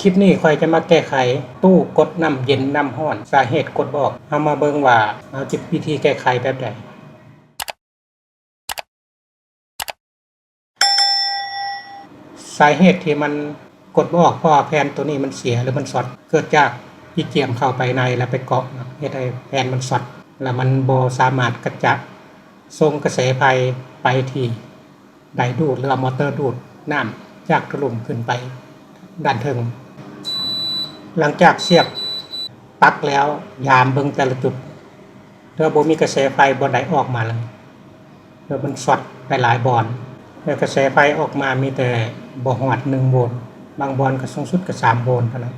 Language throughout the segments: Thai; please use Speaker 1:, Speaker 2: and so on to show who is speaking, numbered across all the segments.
Speaker 1: คลิปนี้ค่อยจะมาแก้ไขตู้กดน้ำเย็นน้ำร้อนสาเหตุกดบอกเอามาเบิ่งว่าเอาจิตวิธีแก้ไขแบบใดสาเหตุที่มันกดบอกเพราะแผ่นตัวนี้มันเสียหรือมันช็อตเกิดจากที่เจียมเข้าไปในแล้วไปเกาะเฮ็ดให้แผ่นมันช็อตแล้วมันบ่สามารถกระจัดส่งกระแสไฟไปที่ไดดูดหรือมอเตอร์ดูดน้ำจากตุ่มขึ้นไปด้านเทิงหลังจากเสียบปลั๊กแล้วยามเบิ่งแต่ละจุดถ้าบ่มีกระแสไฟบ่ได้ออกมาเลยแล้วมันช็อตไปหลายบอนแล้วกระแสไฟออกมามีแต่บ่ฮอด1โวลต์บางบอนก็สูงสุดก็3โวลต์เท่านั้น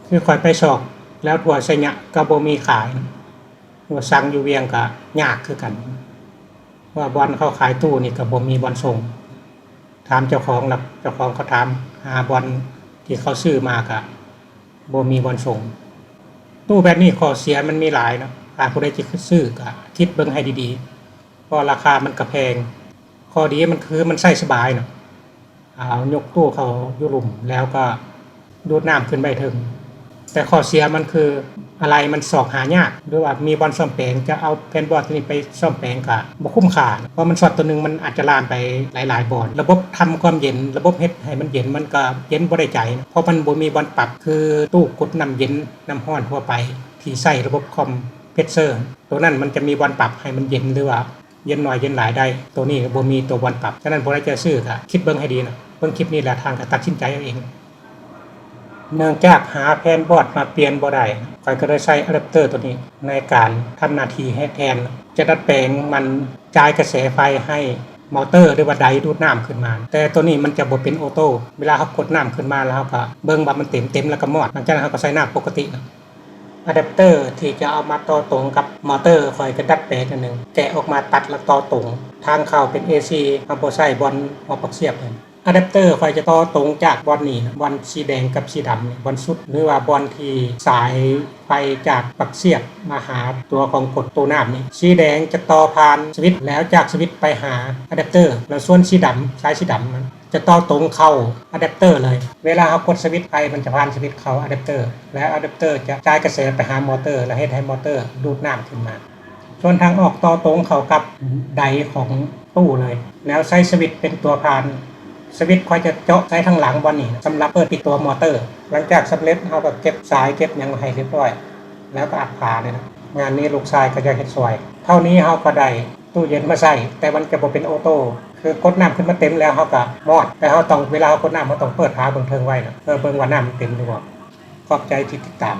Speaker 1: คือค่อยไปสอบแล้วตัวไสยะก็บ่มีขายว่าสั่งอยู่เวียงก็ยากคือกันว่าบอนเขาขายตู้นี่ก็บ่มีบอนส่งถามเจ้าของแล้วเจ้าของเขาถามหาบอนที่เขาซื้อมาก็บ่มีบอนส่งตู้แบบนี้ข้อเสียมันมีหลายเนาะถ้าผู้ใดสิซื้อก็คิดเบิ่งให้ดีๆเพราะราคามันก็แพงข้อดีมันคือมันใช้สบายเนาะเอายกตู้เข้าอยู่หลุมแล้วก็ดูดน้ำขึ้นไปถึงแต่ข้อเสียมันคืออะไรมันสอกหายากหรือว่ามีบอลซ่อมแปลงจะเอาแผ่นบอร์ดตัวนี้ไปซ่อมแปลงก็บ่คุ้มค่าเพราะมันช็อตตัวนึงมันอาจจะลามไปหลายๆบอร์ดระบบทำความเย็นระบบเฮ็ดให้มันเย็นมันก็เย็นบ่ได้ใจเพราะมันบ่มีบอลปรับคือตู้กดน้ำเย็นน้ำร้อนทั่วไปที่ใช้ระบบคอมเพรสเซอร์ตัวนั้นมันจะมีบอลปรับให้มันเย็นหรือว่าเย็นน้อยเย็นหลายได้ตัวนี้บ่มีตัวบอลปรับฉะนั้นบ่ได้จะซื้อก็คิดเบิ่งให้ดีนะเบิ่งคลิปนี้แล้วทางก็ตัดสินใจเอาเองเนื่องจากหาแผ่นบอร์ดมาเปลี่ยนบ่ได้ข้อยก็ได้ใช้อะแดปเตอร์ตัวนี้ในการทำหน้าที่ให้แทนจะดัดแปลงมันจ่ายกระแสไฟให้มอเตอร์หรือว่าไดดูดน้ำขึ้นมาแต่ตัวนี้มันจะบ่เป็นออโต้เวลาเขากดน้ำขึ้นมาแล้วเขาก็เบิ่งว่ามันเต็มแล้วก็มอดหลังจากนั้นเขาก็ใส่น้ำปกตินะอะแดปเตอร์ที่จะเอามาต่อตรงกับมอเตอร์ข้อยก็ดัดแปลงอันนึงแกะออกมาตัดแล้วต่อตรงทางเข้าเป็น AC เอาบ่ใช้บอลเอาปลั๊กเสียบเลยอะแดปเตอร์ค่อยจะต่อตรงจากบอลนี่นะบอลสีแดงกับสีดำนี่บอลสุดหรือว่าบอลที่สายไฟจากปลั๊กเสียบมาหาตัวของกดตัวน้ำนี่สีแดงจะต่อผ่านสวิตช์แล้วจากสวิตช์ไปหาอะแดปเตอร์แล้วส่วนสีดำสายสีดำนั้นจะต่อตรงเข้าอะแดปเตอร์เลยเวลาเรากดสวิตช์ไปมันจะผ่านสวิตช์เข้าอะแดปเตอร์แล้วอะแดปเตอร์จะจ่ายกระแสไปหามอเตอร์แล้วเฮ็ดให้มอเตอร์ดูดน้ำขึ้นมาส่วนทางออกต่อตรงเข้ากับไดของตู้เลยแล้วใช้สวิตช์เป็นตัวผ่านสวิตช์ค่อยจะเจาะใส่ทางหลังบอลนี่สำหรับเปิดปิดตัวมอเตอร์หลังจากสำเร็จเราก็เก็บสายเก็บหยังให้เรียบร้อยแล้วก็อัดฝาเลยนะงานนี้ลูกชายก็จะเฮ็ดซอยเท่านี้เราก็ได้ตู้เย็นมาใส่แต่มันจะบ่เป็นออโต้คือกดน้ำขึ้นมาเต็มแล้วเราก็มอดแต่เราต้องเวลากดน้ำเราต้องเปิดฝาเบิ่งเทิงไว้นะเบิ่งว่าน้ำมันเต็มหรือบ่ขอบใจที่ติดตาม